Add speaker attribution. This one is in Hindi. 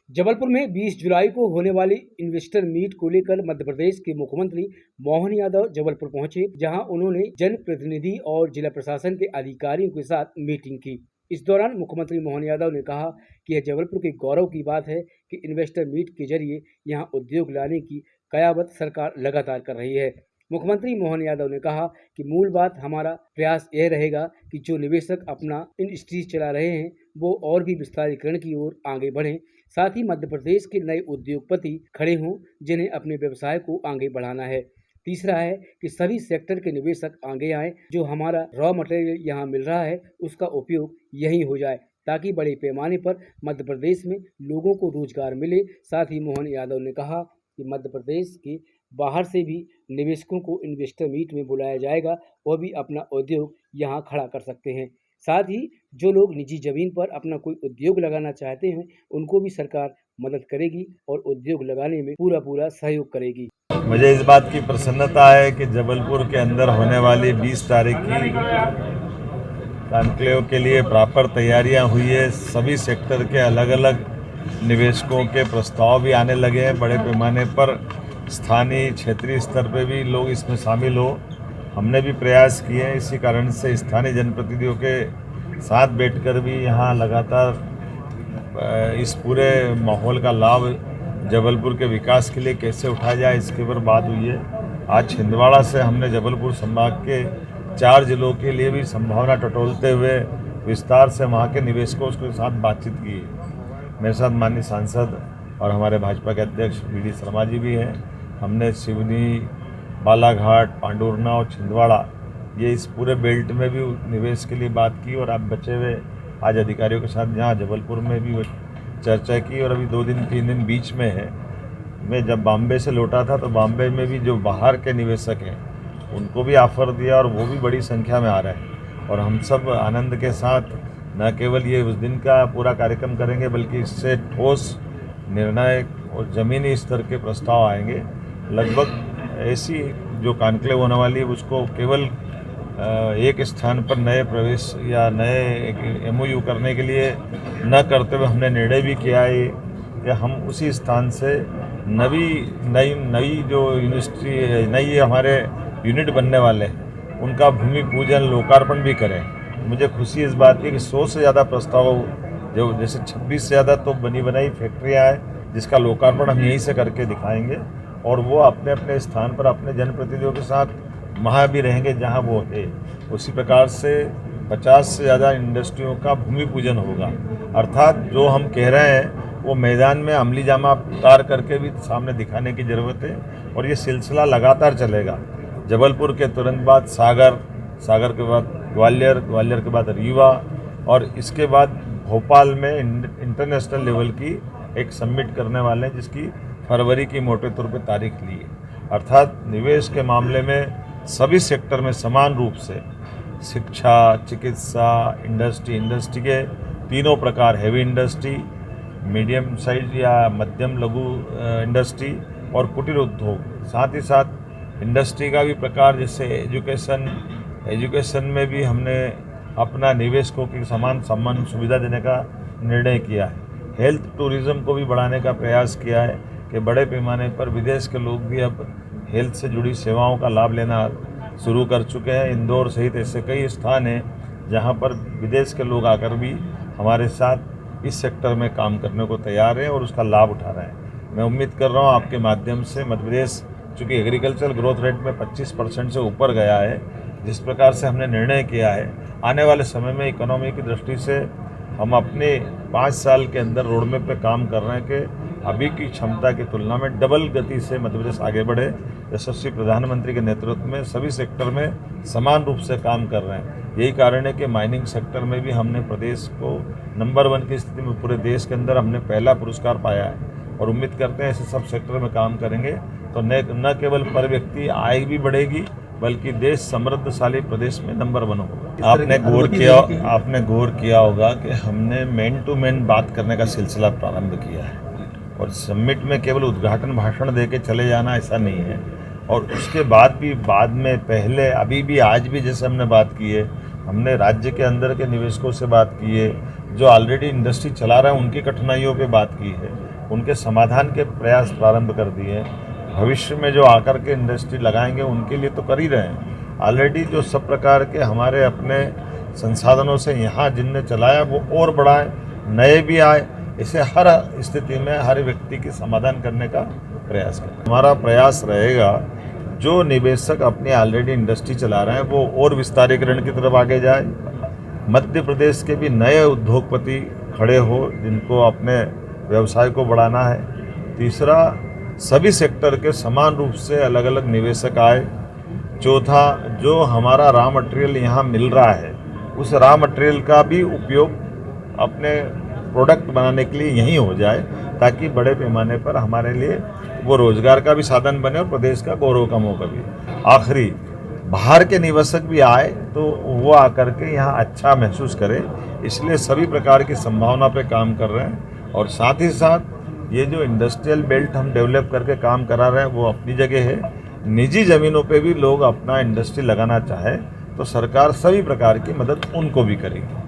Speaker 1: जबलपुर में 20 जुलाई को होने वाली इन्वेस्टर मीट को लेकर मध्य प्रदेश के मुख्यमंत्री मोहन यादव जबलपुर पहुंचे, जहां उन्होंने जनप्रतिनिधि और जिला प्रशासन के अधिकारियों के साथ मीटिंग की। इस दौरान मुख्यमंत्री मोहन यादव ने कहा कि यह जबलपुर के गौरव की बात है कि इन्वेस्टर मीट के जरिए यहां उद्योग लाने की कयावत सरकार लगातार कर रही है। मुख्यमंत्री मोहन यादव ने कहा कि मूल बात हमारा प्रयास यह रहेगा कि जो निवेशक अपना इंडस्ट्रीज चला रहे हैं वो और भी विस्तारीकरण की ओर आगे बढ़ें, साथ ही मध्य प्रदेश के नए उद्योगपति खड़े हों जिन्हें अपने व्यवसाय को आगे बढ़ाना है। तीसरा है कि सभी सेक्टर के निवेशक आगे आएं, जो हमारा रॉ मटेरियल यहाँ मिल रहा है उसका उपयोग यहीं हो जाए ताकि बड़े पैमाने पर मध्य प्रदेश में लोगों को रोजगार मिले। साथ ही मोहन यादव ने कहा कि मध्य प्रदेश के बाहर से भी निवेशकों को इन्वेस्टर मीट में बुलाया जाएगा, वह भी अपना उद्योग यहाँ खड़ा कर सकते हैं। साथ ही जो लोग निजी जमीन पर अपना कोई उद्योग लगाना चाहते हैं उनको भी सरकार मदद करेगी और उद्योग लगाने में पूरा सहयोग करेगी।
Speaker 2: मुझे इस बात की प्रसन्नता है कि जबलपुर के अंदर होने वाली 20 तारीख की कॉन्क्लेव के लिए प्रॉपर तैयारियां हुई है। सभी सेक्टर के अलग अलग निवेशकों के प्रस्ताव भी आने लगे हैं। बड़े पैमाने पर स्थानीय क्षेत्रीय स्तर पे भी लोग इसमें शामिल हो। हमने भी प्रयास किए हैं, इसी कारण से स्थानीय जनप्रतिनिधियों के साथ बैठकर भी यहाँ लगातार इस पूरे माहौल का लाभ जबलपुर के विकास के लिए कैसे उठाया जाए इसके ऊपर बात हुई है। आज छिंदवाड़ा से हमने जबलपुर संभाग के 4 जिलों के लिए भी संभावना टटोलते हुए विस्तार से वहाँ के निवेशकों के साथ बातचीत की है। मेरे साथ माननीय सांसद और हमारे भाजपा के अध्यक्ष वी.डी. शर्मा जी भी हैं। हमने सिवनी, बालाघाट, पांडुरना और छिंदवाड़ा ये इस पूरे बेल्ट में भी निवेश के लिए बात की और अब बचे हुए आज अधिकारियों के साथ यहाँ जबलपुर में भी चर्चा की और अभी 2 दिन 3 दिन बीच में है। मैं जब बॉम्बे से लौटा था तो बॉम्बे में भी जो बाहर के निवेशक हैं उनको भी ऑफ़र दिया और वो भी बड़ी संख्या में आ रहे हैं। और हम सब आनंद के साथ न केवल ये उस दिन का पूरा कार्यक्रम करेंगे बल्कि इससे ठोस निर्णय और ज़मीनी स्तर के प्रस्ताव आएंगे। लगभग ऐसी जो कॉन्क्लेव होने वाली है उसको केवल एक स्थान पर नए प्रवेश या नए MOU करने के लिए न करते हुए हमने निर्णय भी किया है कि हम उसी स्थान से नई जो यूनिवर्सिटी नई हमारे यूनिट बनने वाले हैं उनका भूमि पूजन लोकार्पण भी करें। मुझे खुशी इस बात की कि 100 से ज़्यादा प्रस्ताव जो जैसे 26 से ज़्यादा तो बनी बनाई फैक्ट्रियाँ हैं जिसका लोकार्पण हम यहीं से करके दिखाएंगे और वो अपने अपने स्थान पर अपने जनप्रतिनिधियों के साथ वहाँ भी रहेंगे जहाँ वो है। उसी प्रकार से 50 से ज़्यादा इंडस्ट्रियों का भूमि पूजन होगा। अर्थात जो हम कह रहे हैं वो मैदान में अमली जामा उतार करके भी सामने दिखाने की ज़रूरत है और ये सिलसिला लगातार चलेगा। जबलपुर के तुरंत बाद सागर के बाद ग्वालियर के बाद रीवा और इसके बाद भोपाल में इंटरनेशनल लेवल की एक समिट करने वाले हैं जिसकी फरवरी की मोटे तौर पे तारीख ली है। अर्थात निवेश के मामले में सभी सेक्टर में समान रूप से शिक्षा, चिकित्सा, इंडस्ट्री के तीनों प्रकार, हैवी इंडस्ट्री, मीडियम साइज या मध्यम लघु इंडस्ट्री और कुटीर उद्योग, साथ ही साथ इंडस्ट्री का भी प्रकार जैसे एजुकेशन में भी हमने अपना निवेशकों की समान सुविधा देने का निर्णय किया है। हेल्थ टूरिज़्म को भी बढ़ाने का प्रयास किया है कि बड़े पैमाने पर विदेश के लोग भी अब हेल्थ से जुड़ी सेवाओं का लाभ लेना शुरू कर चुके हैं। इंदौर सहित ऐसे कई स्थान हैं जहां पर विदेश के लोग आकर भी हमारे साथ इस सेक्टर में काम करने को तैयार हैं और उसका लाभ उठा रहे हैं। मैं उम्मीद कर रहा हूं आपके माध्यम से मध्य प्रदेश चूँकि एग्रीकल्चर ग्रोथ रेट में 25% से ऊपर गया है, जिस प्रकार से हमने निर्णय किया है, आने वाले समय में इकोनॉमी की दृष्टि से हम अपने 5 साल के अंदर रोडमैप पे काम कर रहे हैं कि अभी की क्षमता की तुलना में डबल गति से मध्य प्रदेश आगे बढ़े। यशस्वी प्रधानमंत्री के नेतृत्व में सभी सेक्टर में समान रूप से काम कर रहे हैं। यही कारण है कि माइनिंग सेक्टर में भी हमने प्रदेश को नंबर 1 की स्थिति में पूरे देश के अंदर हमने पहला पुरस्कार पाया है और उम्मीद करते हैं ऐसे सब सेक्टर में काम करेंगे तो न केवल पर व्यक्ति आय भी बढ़ेगी बल्कि देश समृद्धशाली प्रदेश में नंबर 1 होगा। आपने गौर किया होगा कि हमने मैन टू मैन बात करने का सिलसिला प्रारंभ किया है और समिट में केवल उद्घाटन भाषण दे के चले जाना ऐसा नहीं है। और उसके बाद में पहले अभी भी आज भी जैसे हमने बात की है, हमने राज्य के अंदर के निवेशकों से बात की है, जो ऑलरेडी इंडस्ट्री चला रहे हैं उनकी कठिनाइयों पे बात की है। उनके समाधान के प्रयास प्रारंभ कर दिए हैं। भविष्य में जो आकर के इंडस्ट्री लगाएंगे उनके लिए तो कर ही रहे हैं। ऑलरेडी जो सब प्रकार के हमारे अपने संसाधनों से यहाँ जिनने चलाया वो और बढ़ाएं, नए भी आए। इसे हर स्थिति में हर व्यक्ति की समाधान करने का प्रयास करें। हमारा प्रयास रहेगा जो निवेशक अपनी ऑलरेडी इंडस्ट्री चला रहे हैं वो और विस्तारीकरण की तरफ आगे जाए। मध्य प्रदेश के भी नए उद्योगपति खड़े हो जिनको अपने व्यवसाय को बढ़ाना है। तीसरा, सभी सेक्टर के समान रूप से अलग अलग निवेशक आए। चौथा, जो हमारा रॉ मटेरियल यहाँ मिल रहा है उस रॉ मटेरियल का भी उपयोग अपने प्रोडक्ट बनाने के लिए यहीं हो जाए, ताकि बड़े पैमाने पर हमारे लिए वो रोजगार का भी साधन बने और प्रदेश का गौरव का मौका भी। आखिरी, बाहर के निवेशक भी आए तो वो आकर के यहाँ अच्छा महसूस करें, इसलिए सभी प्रकार की संभावना पे काम कर रहे हैं। और साथ ही साथ ये जो इंडस्ट्रियल बेल्ट हम डेवलप करके काम करा रहे हैं वो अपनी जगह है। निजी ज़मीनों पे भी लोग अपना इंडस्ट्री लगाना चाहे तो सरकार सभी प्रकार की मदद उनको भी करेगी।